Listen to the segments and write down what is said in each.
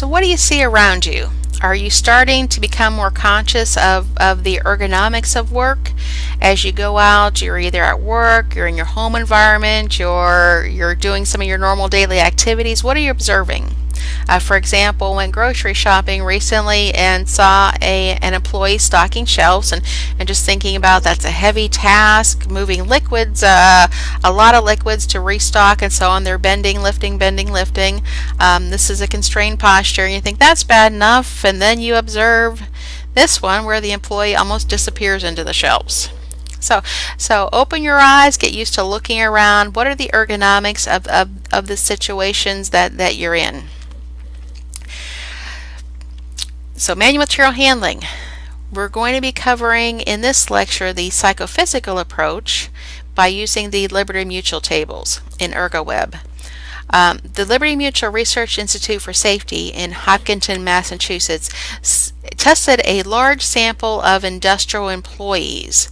So what do you see around you? Are you starting to become more conscious of the ergonomics of work? As you go out, you're either at work, you're in your home environment, you're doing some of your normal daily activities. What are you observing? For example, went grocery shopping recently and saw an employee stocking shelves, and just thinking about that's a heavy task, moving liquids, a lot of liquids to restock and so on. They're bending, lifting, bending, lifting. This is a constrained posture, and you think that's bad enough, and then you observe this one where the employee almost disappears into the shelves. So open your eyes, get used to looking around. What are the ergonomics of the situations that you're in? So manual material handling. We're going to be covering in this lecture the psychophysical approach by using the Liberty Mutual tables in ErgoWeb. The Liberty Mutual Research Institute for Safety in Hopkinton, Massachusetts tested a large sample of industrial employees.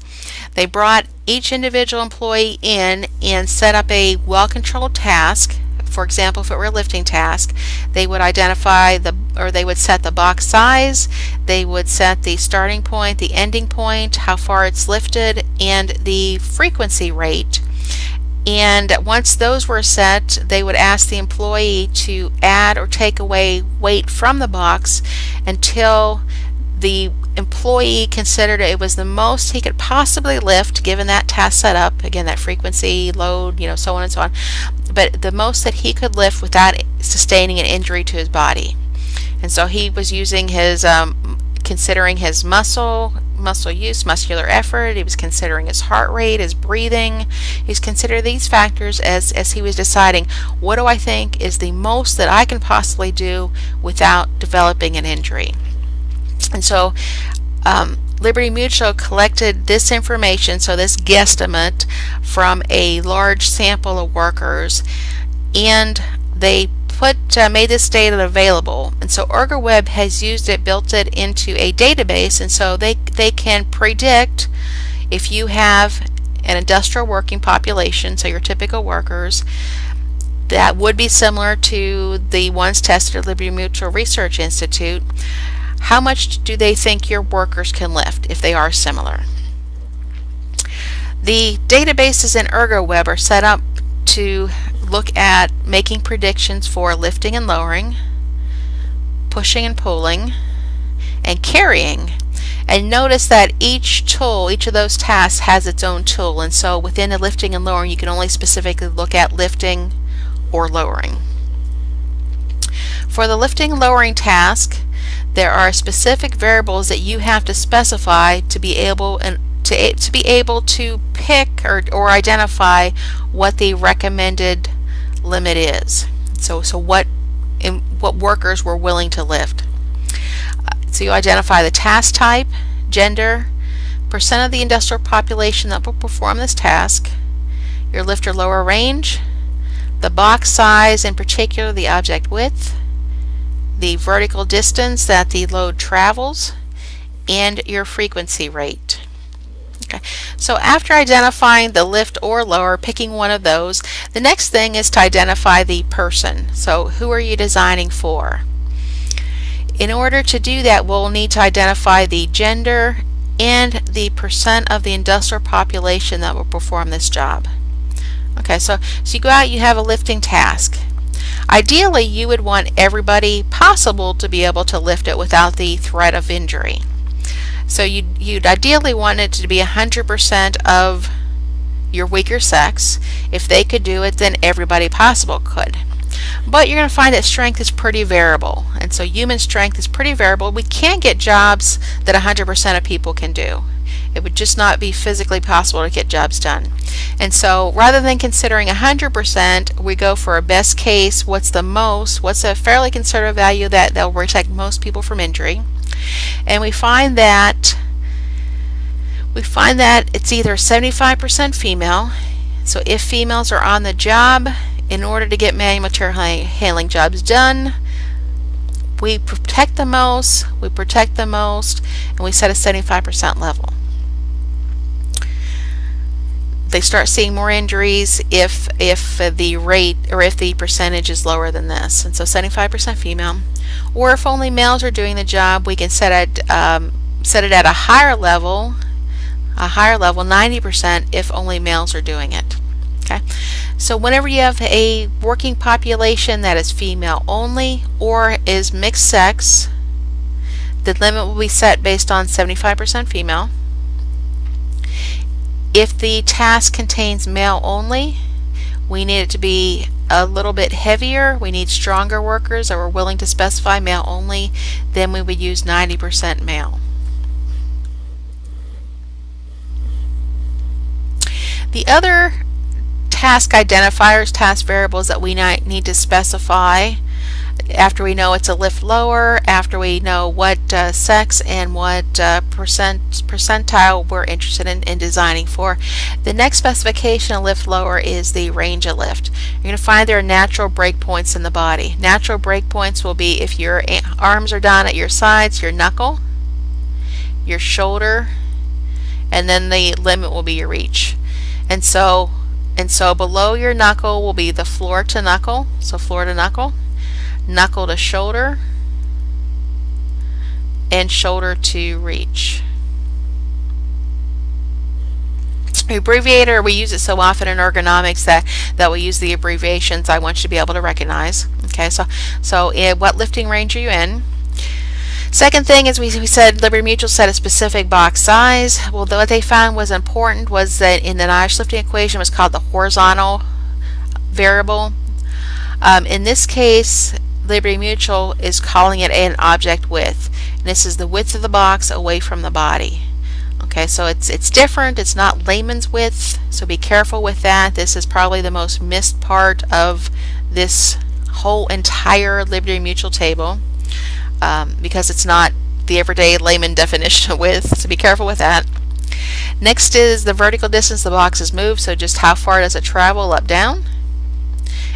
They brought each individual employee in and set up a well-controlled task. For example, if it were a lifting task, they would identify they would set the box size, they would set the starting point, the ending point, how far it's lifted, and the frequency rate. And once those were set, they would ask the employee to add or take away weight from the box until the employee considered it was the most he could possibly lift given that task setup, again that frequency, load, so on and so on, but the most that he could lift without sustaining an injury to his body. And so he was using his considering his muscle use, muscular effort. He was considering his heart rate, his breathing. He's considered these factors as he was deciding, what do I think is the most that I can possibly do without developing an injury. And so Liberty Mutual collected this information, so this guesstimate, from a large sample of workers, and they made this data available. And so ErgoWeb has used it, built it into a database, and so they can predict if you have an industrial working population, so your typical workers, that would be similar to the ones tested at Liberty Mutual Research Institute. How much do they think your workers can lift if they are similar? The databases in ErgoWeb are set up to look at making predictions for lifting and lowering, pushing and pulling, and carrying. And notice that each of those tasks has its own tool, and so within the lifting and lowering you can only specifically look at lifting or lowering. For the lifting and lowering task, there are specific variables that you have to specify to be able to pick or identify what the recommended limit is. So what workers were willing to lift. So you identify the task type, gender, percent of the industrial population that will perform this task, your lift or lower range, the box size, in particular the object width, the vertical distance that the load travels, and your frequency rate. Okay. So after identifying the lift or lower, picking one of those, the next thing is to identify the person. So who are you designing for? In order to do that, we'll need to identify the gender and the percent of the industrial population that will perform this job. Okay, so you go out, you have a lifting task. Ideally, you would want everybody possible to be able to lift it without the threat of injury. So you'd ideally want it to be 100% of your weaker sex. If they could do it, then everybody possible could. But you're going to find that strength is pretty variable, and so human strength is pretty variable. We can't get jobs that 100% of people can do. It would just not be physically possible to get jobs done. And so rather than considering 100%, we go for a best case, what's a fairly conservative value that will protect most people from injury. And we find that it's either 75% female. So if females are on the job, in order to get manual material handling jobs done, we protect the most, and we set a 75% level. they start seeing more injuries if the rate or if the percentage is lower than this. And so 75% female. Or if only males are doing the job, we can set it at a higher level, 90% if only males are doing it. Okay, so whenever you have a working population that is female only or is mixed sex, the limit will be set based on 75% female. If the task contains male only, we need it to be a little bit heavier. We need stronger workers that are willing to specify male only. Then we would use 90% male. The other task identifiers, task variables that we need to specify after we know it's a lift lower, after we know what sex and what percentile we're interested in designing for. The next specification of lift lower is the range of lift. You're going to find there are natural breakpoints in the body. Natural breakpoints will be if your arms are down at your sides, your knuckle, your shoulder, and then the limit will be your reach. And so below your knuckle will be the floor to knuckle, so floor to knuckle, knuckle to shoulder, and shoulder to reach. Abbreviator, we use it so often in ergonomics that we use the abbreviations I want you to be able to recognize. Okay, so what lifting range are you in? Second thing is we said Liberty Mutual set a specific box size. Well, what they found was important was that in the Nash lifting equation was called the horizontal variable. In this case, Liberty Mutual is calling it an object width. And this is the width of the box away from the body. Okay, so it's different. It's not layman's width, so be careful with that. This is probably the most missed part of this whole entire Liberty Mutual table. Because it's not the everyday layman definition of width, so be careful with that. Next is the vertical distance the box is moved, so just how far does it travel up, down.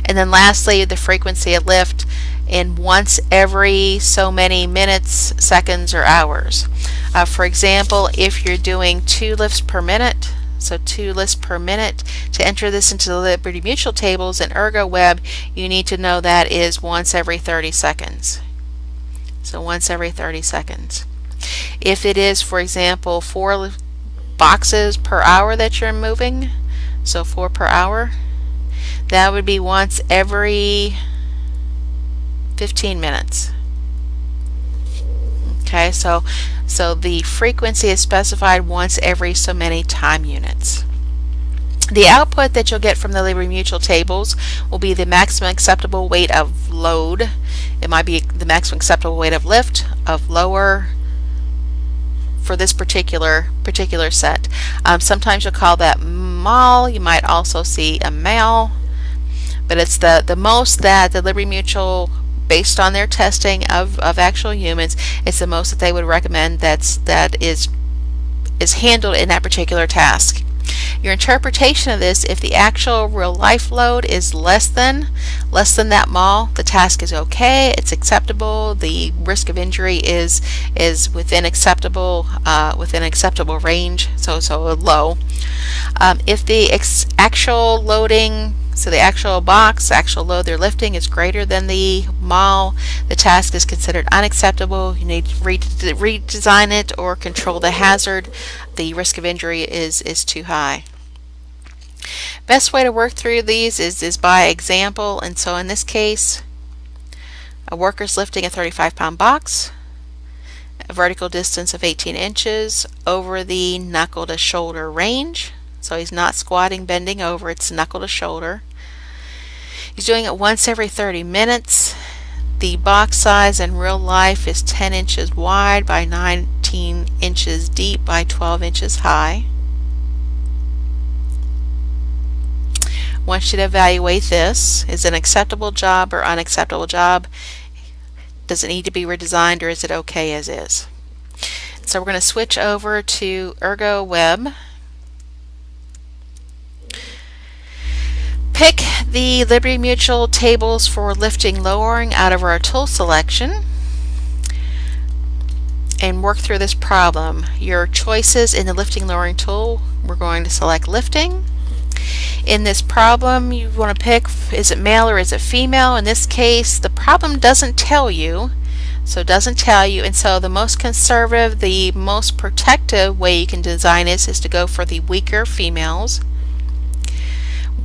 And then lastly, the frequency of lift in once every so many minutes, seconds, or hours. For example, if you're doing 2 lifts per minute, so 2 lifts per minute, to enter this into the Liberty Mutual tables in ErgoWeb, you need to know that is once every 30 seconds. So once every 30 seconds. If it is, for example, 4 boxes per hour that you're moving, so 4 per hour, that would be once every 15 minutes. Okay, so the frequency is specified once every so many time units. The output that you'll get from the Liberty Mutual tables will be the maximum acceptable weight of load. It might be the maximum acceptable weight of lift, of lower, for this particular set. Sometimes you'll call that mol. You might also see a mal, but it's the most that the Liberty Mutual, based on their testing of actual humans, it's the most that they would recommend that is handled in that particular task. Your interpretation of this, if the actual real life load is less than that mol, the task is okay, it's acceptable, the risk of injury is within acceptable range, so low. If the actual loading, so the actual box, actual load they're lifting is greater than the mol, the task is considered unacceptable. You need to redesign it or control the hazard. The risk of injury is too high. Best way to work through these is by example, and so in this case, a worker's lifting a 35-pound box, a vertical distance of 18 inches over the knuckle to shoulder range. So he's not squatting, bending over, it's knuckle to shoulder. He's doing it once every 30 minutes. The box size in real life is 10 inches wide by 19 inches deep by 12 inches high. I want you to evaluate this. Is it an acceptable job or unacceptable job? Does it need to be redesigned, or is it okay as is? So we're going to switch over to ErgoWeb. Pick the Liberty Mutual tables for lifting lowering out of our tool selection and work through this problem. Your choices in the lifting lowering tool, we're going to select lifting, In this problem, you want to pick, is it male or is it female? In this case, the problem doesn't tell you. So it doesn't tell you, and so the most conservative, the most protective way you can design this is to go for the weaker females.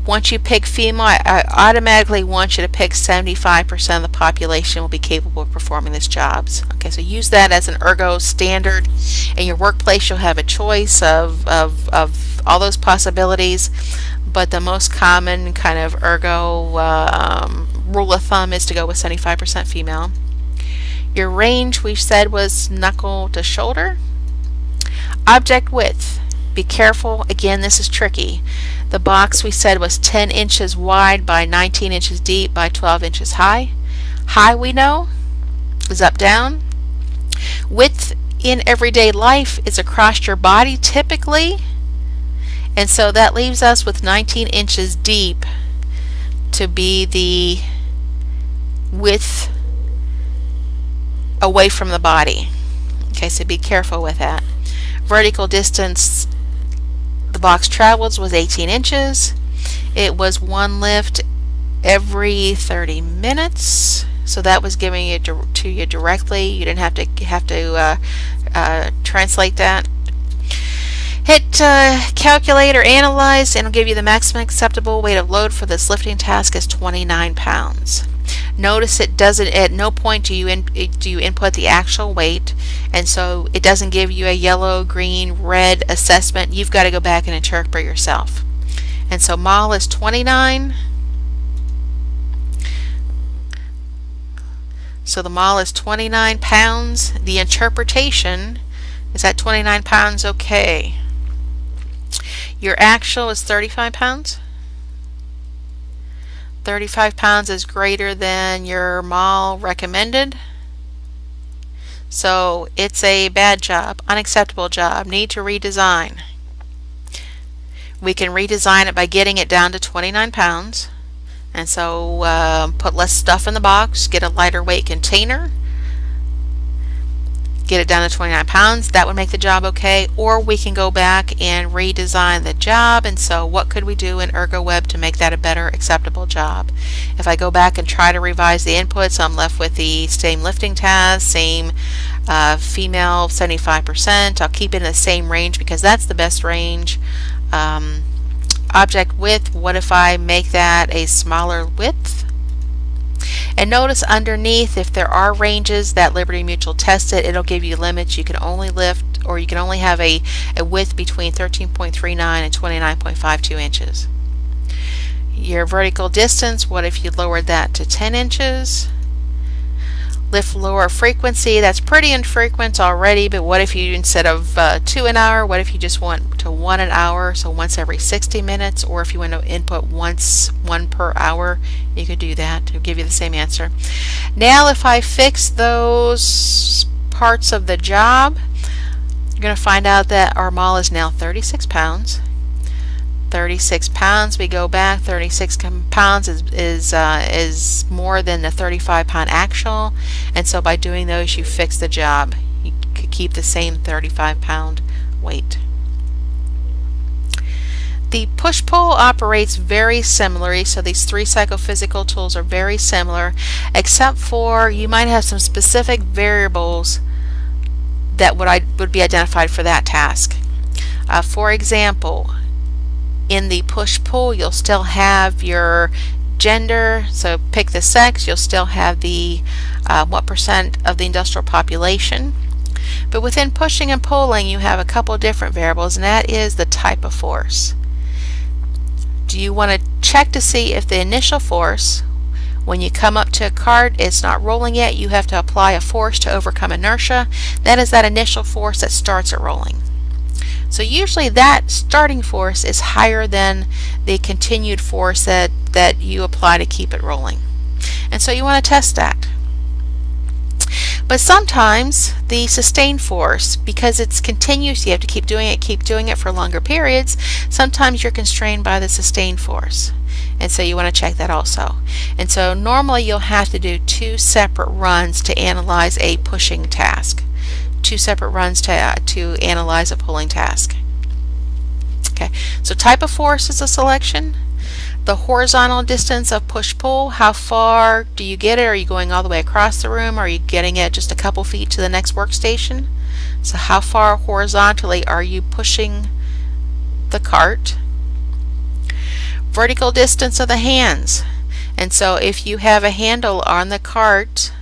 Once you pick female, I automatically want you to pick 75% of the population will be capable of performing these jobs. Okay, so use that as an ergo standard. In your workplace, you'll have a choice of all those possibilities, but the most common kind of ergo rule of thumb is to go with 75% female. Your range, we said, was knuckle to shoulder. Object width. Be careful. Again, this is tricky. The box, we said, was 10 inches wide by 19 inches deep by 12 inches high. High, we know, is up, down. Width in everyday life is across your body typically. And so that leaves us with 19 inches deep to be the width away from the body. Okay, so be careful with that. Vertical distance the box travels was 18 inches. It was one lift every 30 minutes. So that was giving it to you directly. You didn't have to translate that. Hit calculate or analyze, and it'll give you the maximum acceptable weight of load for this lifting task is 29 pounds. Notice it doesn't, at no point do you input the actual weight, and so it doesn't give you a yellow, green, red assessment. You've got to go back and interpret yourself. And so mol is 29. So the mol is 29 pounds. The interpretation is at 29 pounds. Okay. Your actual is 35 pounds. 35 pounds is greater than your mol recommended. So it's a bad job, unacceptable job, need to redesign. We can redesign it by getting it down to 29 pounds. And so put less stuff in the box, get a lighter weight container, get it down to 29 pounds. That would make the job okay. Or we can go back and redesign the job. And so what could we do in ErgoWeb to make that a better acceptable job? If I go back and try to revise the inputs, I'm left with the same lifting task, same female 75%. I'll keep it in the same range because that's the best range. Object width, what if I make that a smaller width? And notice underneath, if there are ranges that Liberty Mutual tested, it'll give you limits. You can only lift, or you can only have a width between 13.39 and 29.52 inches. Your vertical distance, what if you lowered that to 10 inches? Lift lower frequency, that's pretty infrequent already, but what if you, instead of 2 an hour, what if you just went to 1 an hour, so once every 60 minutes, or if you want to input one per hour, you could do that to give you the same answer. Now if I fix those parts of the job, you're going to find out that our mol is now 36 pounds. 36 pounds, we go back, 36 pounds is more than the 35 pound actual, and so by doing those you fix the job. You could keep the same 35 pound weight. The push-pull operates very similarly, so these three psychophysical tools are very similar, except for you might have some specific variables that would be identified for that task. For example, in the push-pull, you'll still have your gender, so pick the sex, you'll still have the what percent of the industrial population. But within pushing and pulling, you have a couple different variables, and that is the type of force. Do you want to check to see if the initial force, when you come up to a cart, it's not rolling yet, you have to apply a force to overcome inertia. That is that initial force that starts it rolling. So usually that starting force is higher than the continued force that you apply to keep it rolling. And so you want to test that. But sometimes the sustained force, because it's continuous, you have to keep doing it for longer periods, sometimes you're constrained by the sustained force. And so you want to check that also. And so normally you'll have to do 2 separate runs to analyze a pushing task. 2 separate runs to analyze a pulling task. Okay, so type of force is a selection, The horizontal distance of push-pull, how far do you get it? Are you going all the way across the room? Are you getting it just a couple feet to the next workstation? So how far horizontally are you pushing the cart? Vertical distance of the hands. And so if you have a handle on the cart,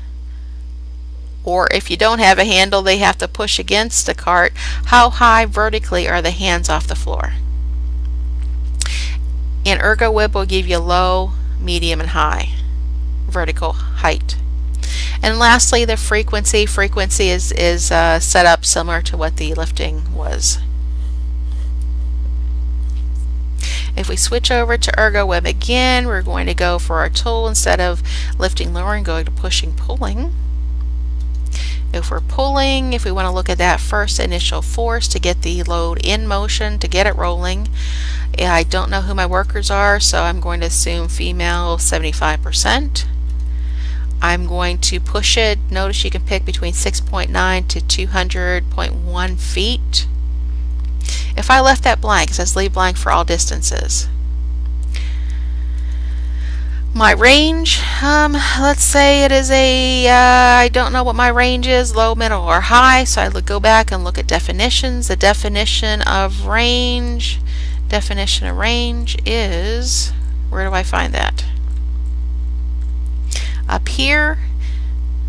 or if you don't have a handle, they have to push against the cart, how high vertically are the hands off the floor? And ErgoWeb will give you low, medium, and high vertical height. And lastly, the frequency. Frequency is set up similar to what the lifting was. If we switch over to ErgoWeb again, we're going to go for our tool. Instead of lifting, lowering, go to pushing, pulling. If we're pulling, if we want to look at that first initial force to get the load in motion, to get it rolling, I don't know who my workers are, so I'm going to assume female 75%. I'm going to push it. Notice you can pick between 6.9 to 200.1 feet. If I left that blank, it says leave blank for all distances. My range, let's say it is I don't know what my range is, low, middle, or high, so I would go back and look at definitions. The definition of range is, where do I find that? Up here.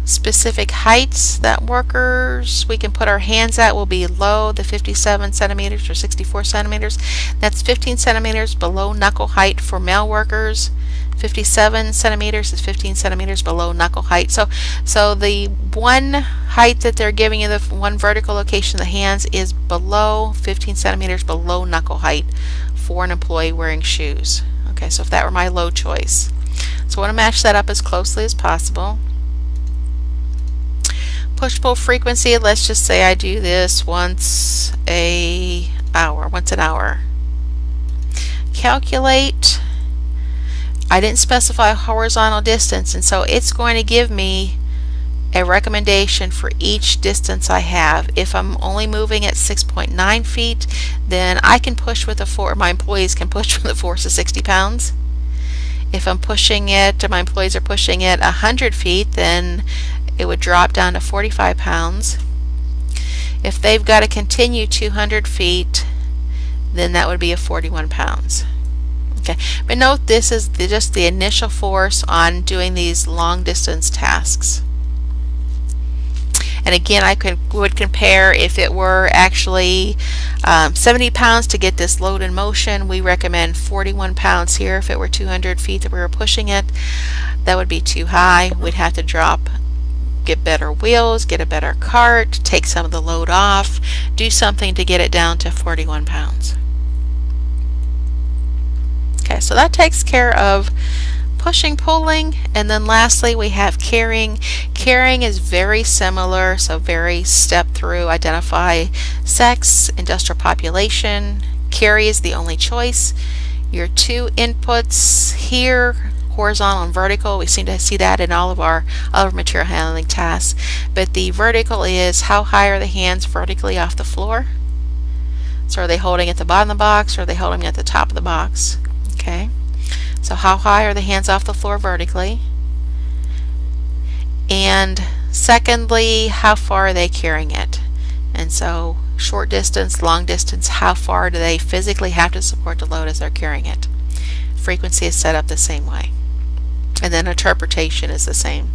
Specific heights that workers we can put our hands at will be low, the 57 centimeters or 64 centimeters. That's 15 centimeters below knuckle height for male workers. 57 centimeters is 15 centimeters below knuckle height. So the one height that they're giving you, the one vertical location of the hands, is below 15 centimeters below knuckle height for an employee wearing shoes. Okay, so if that were my low choice. So I want to match that up as closely as possible. Push-pull frequency, let's just say I do this once an hour. Calculate. I didn't specify a horizontal distance, and so it's going to give me a recommendation for each distance I have. If I'm only moving at 6.9 feet, then I can push with a force, my employees can push with a force of 60 pounds. If I'm pushing it, or my employees are pushing it 100 feet, then it would drop down to 45 pounds. If they've got to continue 200 feet, then that would be a 41 pounds. Okay, but note this is just the initial force on doing these long distance tasks. And again, I would compare if it were actually 70 pounds to get this load in motion. We recommend 41 pounds here. If it were 200 feet that we were pushing it, that would be too high. We'd have to drop, get better wheels, get a better cart, take some of the load off, do something to get it down to 41 pounds. Okay, so that takes care of pushing, pulling, and then lastly we have carrying. Carrying is very similar, so very step through, identify sex, industrial population. Carry is the only choice. Your two inputs here, horizontal and vertical, we seem to see that in all of our other material handling tasks, but the vertical is how high are the hands vertically off the floor. So are they holding at the bottom of the box, or are they holding at the top of the box? Okay, so how high are the hands off the floor vertically? And secondly, how far are they carrying it? And so short distance, long distance, how far do they physically have to support the load as they're carrying it? Frequency is set up the same way. And then interpretation is the same.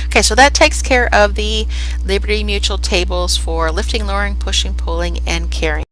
Okay, so that takes care of the Liberty Mutual tables for lifting, lowering, pushing, pulling, and carrying.